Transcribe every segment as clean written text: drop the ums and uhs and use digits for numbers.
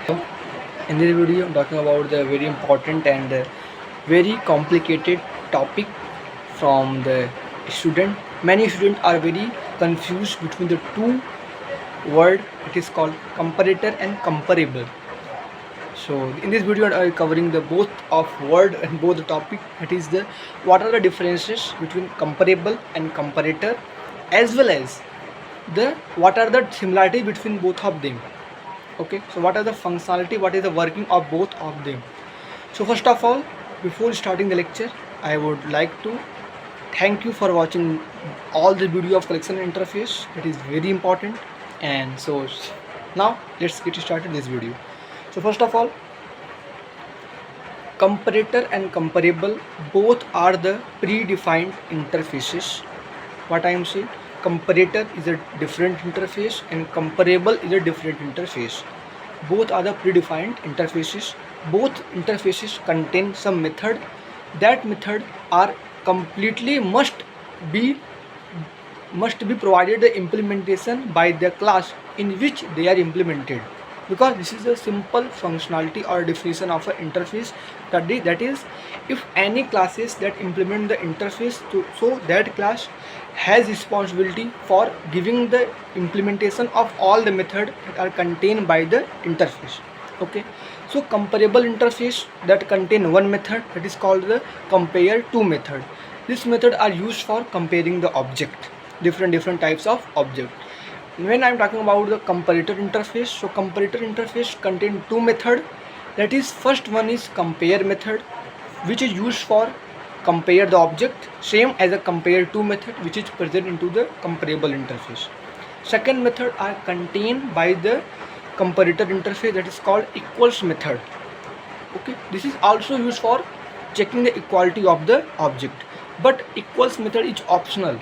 In this video, I'm talking about the very important and very complicated topic from the student. Many students are very confused between the two word. It is called comparator and comparable. So in this video, I am covering the both of word and both the topic. That is the what are the differences between comparable and comparator, as well as the what are the similarity between both of them. Okay, so what are the functionality, what is the working of both of them. So first of all, before starting the lecture, I would like to thank you for watching all the video of collection interface. That is very important. And so now let's get started this video. So first of all, comparator and comparable both are the predefined interfaces. What I am saying, comparator is a different interface and comparable is a different interface. Both are the predefined interfaces. Both interfaces contain some method. That method are completely must be provided the implementation by the class in which they are implemented, because this is a simple functionality or definition of an interface. That is, if any classes that implement the interface so that class has responsibility for giving the implementation of all the methods that are contained by the interface. Okay, so comparable interface that contain one method, that is called the compare to method. This method are used for comparing the object, different types of object. When I am talking about the comparator interface, so comparator interface contain two method. That is, first one is compare method, which is used for compare the object, same as a compare to method which is present into the comparable interface. Second method are contained by the comparator interface, that is called equals method. Okay, this is also used for checking the equality of the object, but equals method is optional.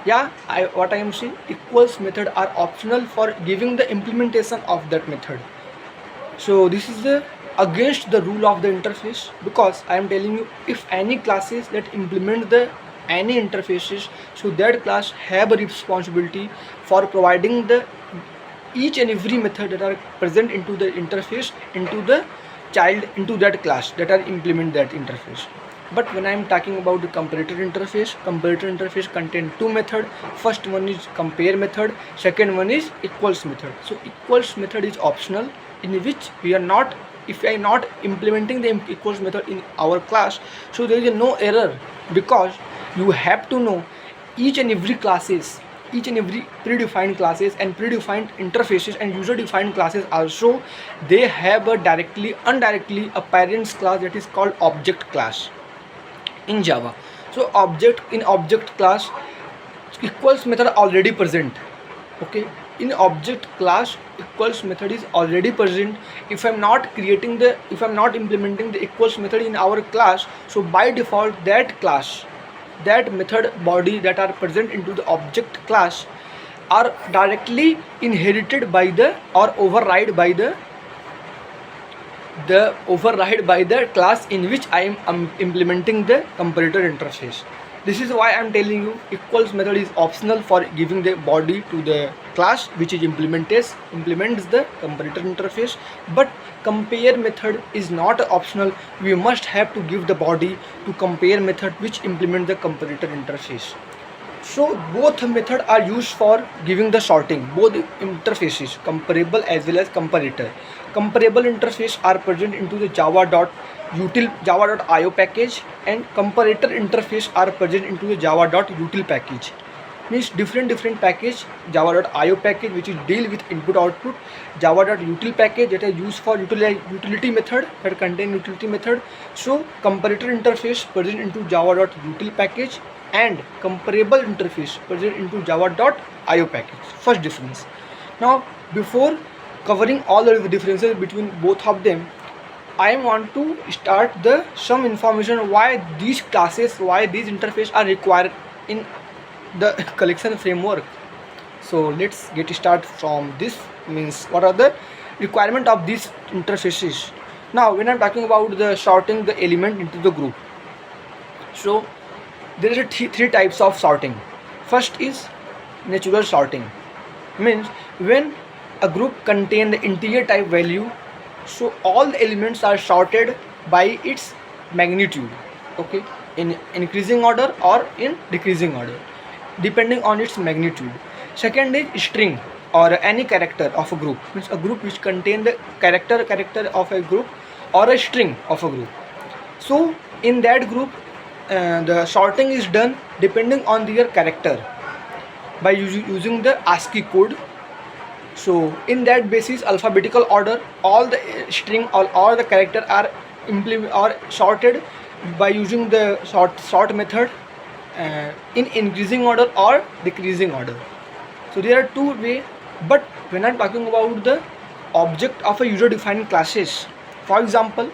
What I am saying, equals method are optional for giving the implementation of that method. So this is the against the rule of the interface, because I am telling you, if any classes that implement the any interfaces, so that class have a responsibility for providing the each and every method that are present into the interface into the child into that class that are implement that interface. But when I am talking about the comparator interface contain two method. First one is compare method, second one is equals method. So equals method is optional, in which we are not, if I am not implementing the equals method in our class, so there is no error, because you have to know each and every classes, each and every predefined classes and predefined interfaces and user defined classes also, they have a indirectly a parents class that is called object class in Java. So object class, equals method already present. Okay, in object class equals method is already present. If I'm not implementing the equals method in our class, so by default that class, that method body that are present into the object class are directly inherited by the or override by the class in which I am implementing the comparator interface. This is why I am telling you equals method is optional for giving the body to the class which is implements the comparator interface, but compare method is not optional. We must have to give the body to compare method which implement the comparator interface. So both method are used for giving the sorting, both interfaces, comparable as well as comparator. Comparable interface are present into the java.io package, and comparator interface are present into the java.util package. Means different package, java.io package which is deal with input output, java.util package that is used for utility method that contain utility method. So comparator interface present into java.util package and comparable interface present into java.io package. First difference. Now before covering all the differences between both of them, I want to start some information why these classes, why these interface are required in the collection framework. So let's get started from this. Means what are the requirement of these interfaces. Now when I'm talking about the sorting the element into the group, so there is three types of sorting. First is natural sorting, means when a group contain the integer type value So all the elements are sorted by its magnitude, okay, in increasing order or in decreasing order, depending on its magnitude. Second is string or any character of a group, means a group which contain the character of a group or a string of a group. So in that group, the sorting is done depending on their character by using the ASCII code. So in that basis, alphabetical order, all the string or all the character are sorted by using the sort method in increasing order or decreasing order. So there are two ways, but when I'm talking about the object of a user defined classes, for example,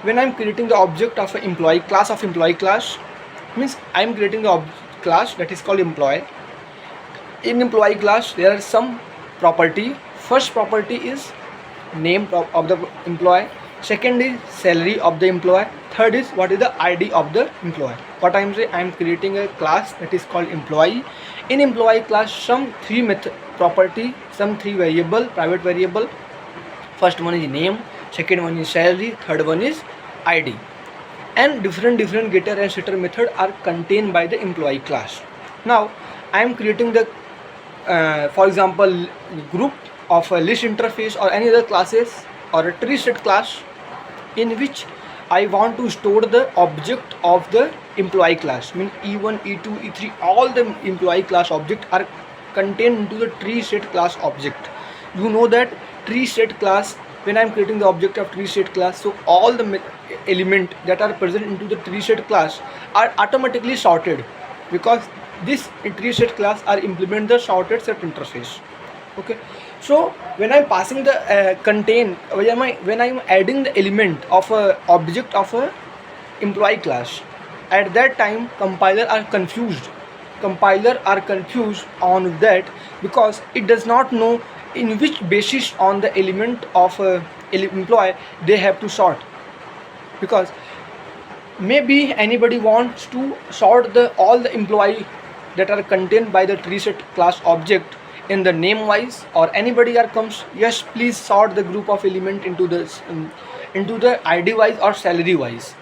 when I'm creating the object of an employee class, means I'm creating the class that is called employee. In employee class there are some property. First property is name of the employee, second is salary of the employee, third is what is the ID of the employee. What I'm saying, I'm creating a class that is called employee. In employee class, some three property, some three variable, private variable. First one is name, second one is salary, third one is ID, and different getter and setter method are contained by the employee class. Now I am creating the for example group of a list interface or any other classes or a tree set class in which I want to store the object of the employee class, mean E1, E2, E3, all the employee class object are contained into the tree set class object. You know that tree set class, when I am creating the object of tree set class, so all the element that are present into the tree set class are automatically sorted, because this tree set class are implement the sorted set interface. Okay, so when I'm passing the when I'm adding the element of a object of a employee class, at that time compiler are confused on that, because it does not know in which basis on the element of a employee they have to sort, because maybe anybody wants to sort all the employee that are contained by the tree set class object in the name wise, or anybody comes, yes please sort the group of element into this into the ID wise or salary wise.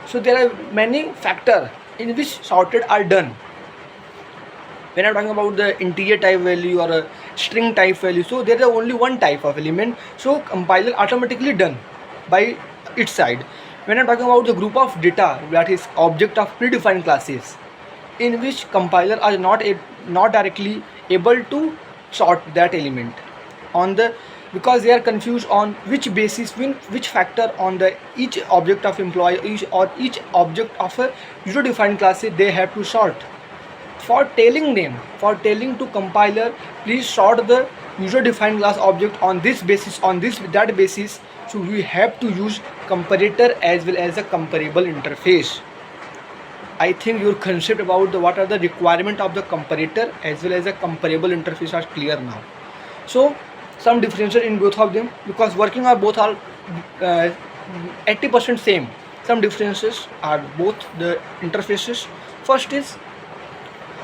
So there are many factors in which sorted are done. When I'm talking about the integer type value or a string type value, so there is only one type of element, so compiler automatically done by its side. When I'm talking about the group of data, that is object of predefined classes, in which compiler are not directly able to sort that element on the, because they are confused on which basis, which factor on the each object of employee each object of a user defined class they have to sort. For telling to compiler, please sort the user defined class object on this basis, that basis, so we have to use comparator as well as a comparable interface. I think your concept about what are the requirement of the comparator as well as a comparable interface are clear now. So some differences in both of them, because working on both are 80% same. Some differences are both the interfaces. First is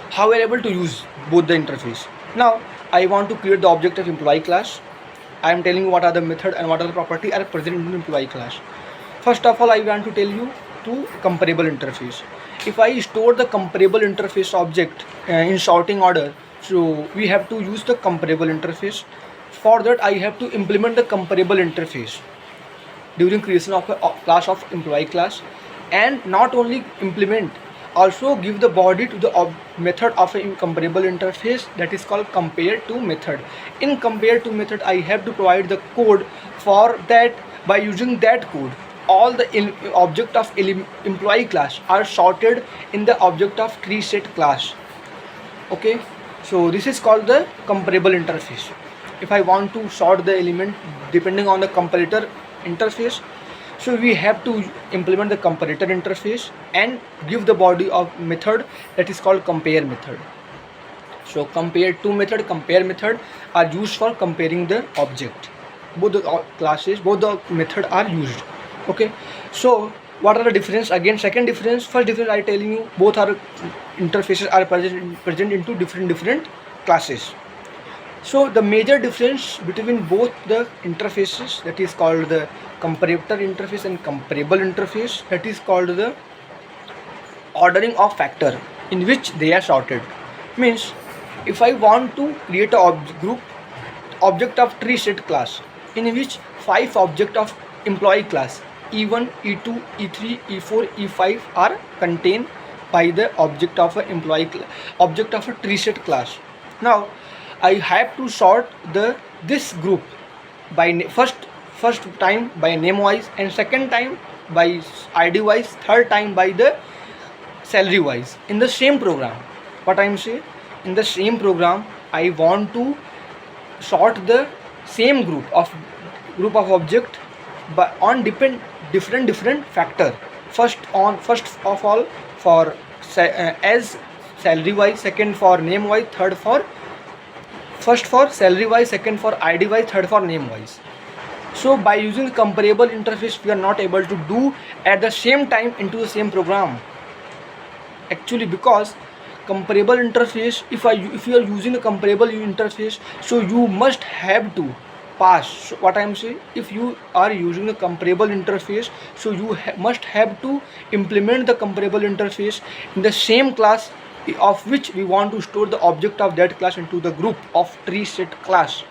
how we are able to use both the interface. Now I want to create the object of employee class. I am telling you what are the method and what are the property are present in the employee class. First of all, I want to tell you to comparable interface. If I store the comparable interface object in sorting order, so we have to use the comparable interface. For that I have to implement the comparable interface during creation of a class of employee class, and not only implement, also give the body to the method of a comparable interface, that is called compare to method. In compare to method I have to provide the code for that. By using that code, all the object of employee class are sorted in the object of tree set class. Okay, so this is called the comparable interface. If I want to sort the element depending on the comparator interface, so we have to implement the comparator interface and give the body of method that is called compare method. So compare to method, compare method are used for comparing the object. Both the classes, both the method are used. Okay, so what are the difference? Again, second difference, first difference I telling you, both are interfaces are present into different classes. So the major difference between both the interfaces, that is called the comparator interface and comparable interface, that is called the ordering of factor in which they are sorted. Means if I want to create a group object of tree set class in which 5 object of employee class E1, E2, E3, E4, E5 are contained by the object of a object of a tree set class. Now I have to sort this group by first time by name wise, and second time by ID wise, third time by the salary wise in the same program. What I am saying, in the same program I want to sort the same group of object but on different factor. First of all for as salary wise, second for name wise, third for first for salary wise, second for ID wise, third for name wise. So by using the comparable interface we are not able to do at the same time into the same program. Actually, because comparable interface, if you are using a comparable interface, so you must have to pass. So what I am saying, if you are using a comparable interface, so you must have to implement the comparable interface in the same class of which we want to store the object of that class into the group of tree set class.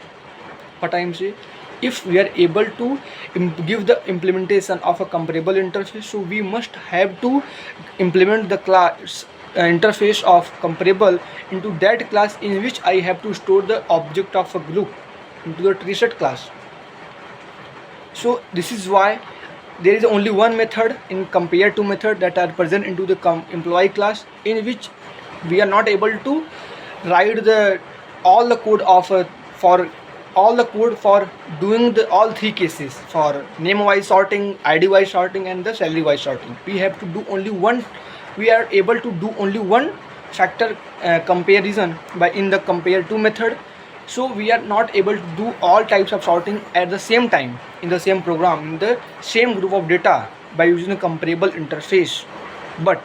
What I am saying, if we are able to give the implementation of a comparable interface, so we must have to implement the class interface of comparable into that class in which I have to store the object of a group into the tree set class. So this is why there is only one method in compare to method that are present into the employee class, in which we are not able to write all the code for doing all three cases, for name wise sorting, ID wise sorting, and the salary wise sorting. We have to do only one. We are able to do only one factor comparison in the compare to method. So we are not able to do all types of sorting at the same time in the same program, in the same group of data, by using a comparable interface. But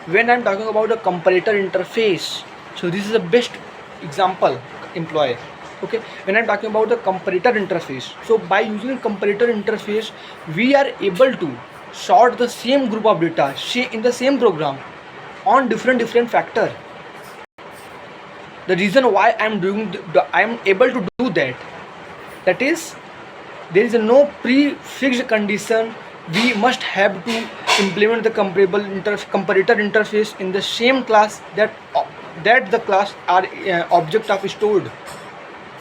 when I am talking about the comparator interface, so this is the best example employee. Okay, when I am talking about the comparator interface, so by using a comparator interface we are able to sort the same group of data in the same program on different factor. The reason why I am able to do that is there is no prefixed condition. We must have to implement the comparator interface in the same class that the class are object of stored.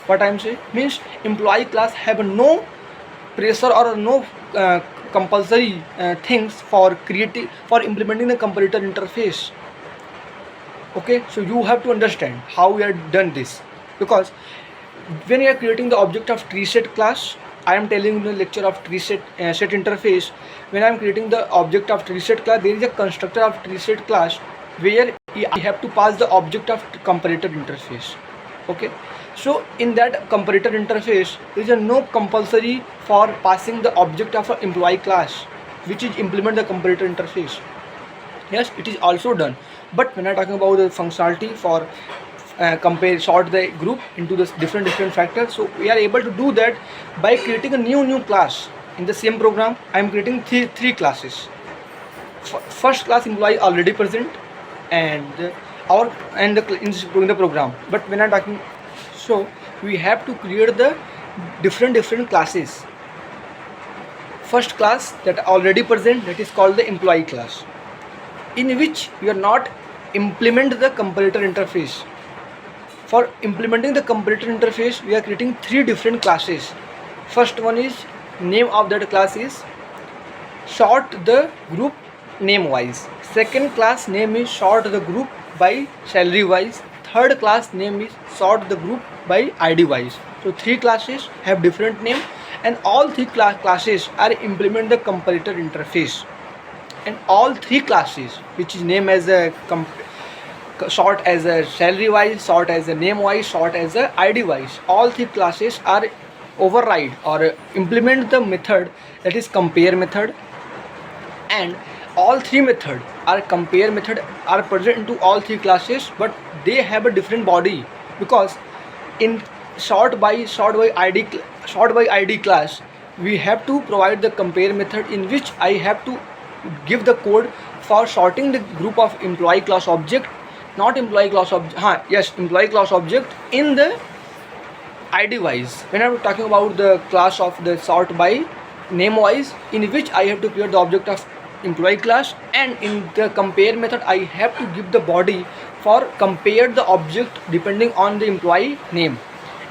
What I am saying means employee class have no pressure or no compulsory things for implementing the comparator interface. Okay, so you have to understand how we are done this, because when you are creating the object of tree set class, I am telling you the lecture of tree set interface. When I am creating the object of tree set class, there is a constructor of tree set class where I have to pass the object of comparator interface. Okay, so in that comparator interface there is no compulsory for passing the object of an employee class which is implement the comparator interface. Yes, it is also done, but when I am talking about the functionality for sort the group into the different factors, so we are able to do that by creating a new class in the same program. I am creating three classes. First class employee already present and in the program, but when I am talking, so we have to create the different classes. First class that already present, that is called the employee class, in which we are not implement the comparator interface. For implementing the comparator interface, we are creating three different classes. First one is name of that class is sort the group name wise. Second class name is sort the group by salary wise. Third class name is sort the group by ID wise. So three classes have different name, and all three classes are implement the comparator interface. And all three classes, which is named as a sort as a salary wise, sort as a name wise, sort as a ID wise, all three classes are override or implement the method that is compare method. And all three method are compare method are present into all three classes, but they have a different body, because in sort by id class, we have to provide the compare method in which I have to give the code for sorting the group of employee class object, not employee class object, yes, employee class object in the id wise. When I'm talking about the class of the sort by name wise, in which I have to create the object of employee class, and in the compare method I have to give the body for compare the object depending on the employee name.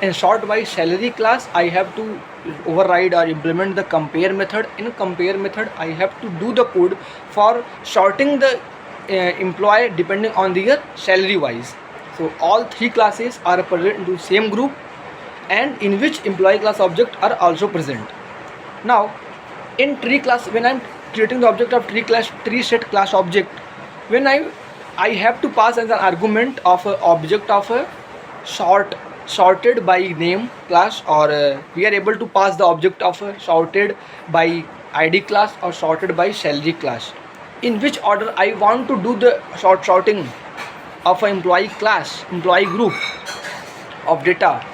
And sort by salary class, I have to override or implement the compare method. In compare method I have to do the code for sorting the employee depending on their salary wise. So all three classes are present into same group, and in which employee class object are also present. Now in tree class, when I'm creating the object of tree set class object, when I have to pass as an argument of a object of a sorted by name class, or we are able to pass the object of a sorted by id class or sorted by salary class, in which order I want to do the sorting of an employee group of data.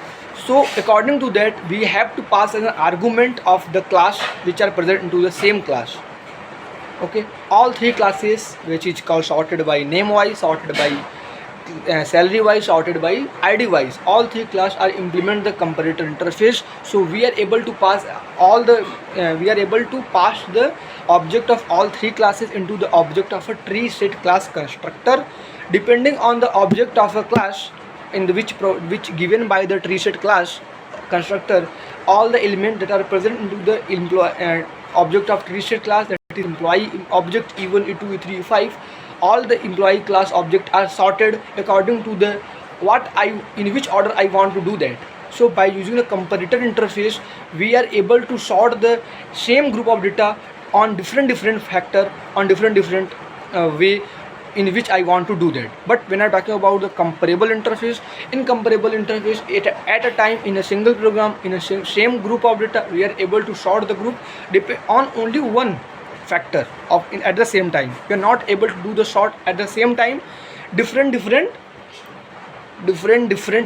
So according to that, we have to pass as an argument of the class which are present into the same class. Okay, all three classes, which is called sorted by name wise, sorted by salary wise, sorted by id wise, all three class are implement the comparator interface. So we are able to pass the object of all three classes into the object of a tree set class constructor, depending on the object of a class in the which given by the tree set class constructor. All the elements that are present into the object of tree set class, that is employee object E1, E2, E3, E5, all the employee class object are sorted according to the in which order I want to do that. So by using the comparator interface, we are able to sort the same group of data on different factor, on different way in which I want to do that. But when I'm talking about the comparable interface, in comparable interface, at a time in a single program, in a same group of data, we are able to sort the group on only one factor at the same time. We are not able to do the sort at the same time different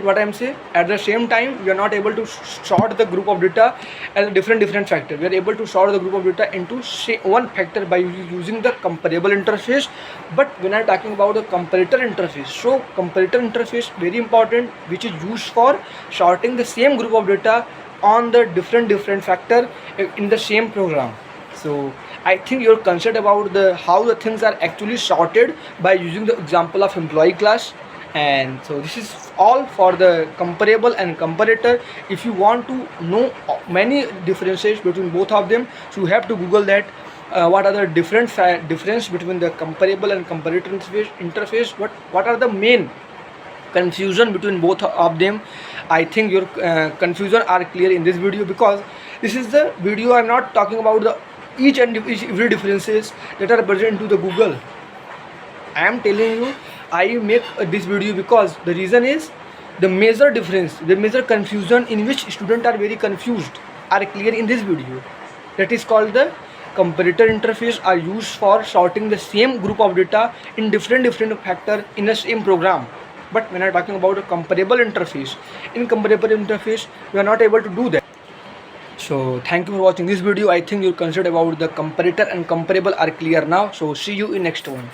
what I'm saying, at the same time we are not able to sort the group of data as a different factor. We are able to sort the group of data into one factor by using the comparable interface. But when I'm talking about the comparator interface, so comparator interface very important, which is used for sorting the same group of data on the different factor in the same program. So I think you're concerned about how the things are actually sorted by using the example of employee class. And so this is all for the comparable and comparator. If you want to know many differences between both of them, so you have to Google that what are the difference between the comparable and comparator interface, what are the main confusion between both of them. I think your confusion are clear in this video, because this is the video I'm not talking about the each and every differences that are present to the Google. I am telling you, I make this video because the reason is the major difference, the major confusion in which students are very confused are clear in this video. That is called the comparator interface, are used for sorting the same group of data in different factor in the same program. But when I'm talking about a comparable interface, in comparable interface we are not able to do that. So thank you for watching this video. I think your concept about the comparator and comparable are clear now. So see you in next one.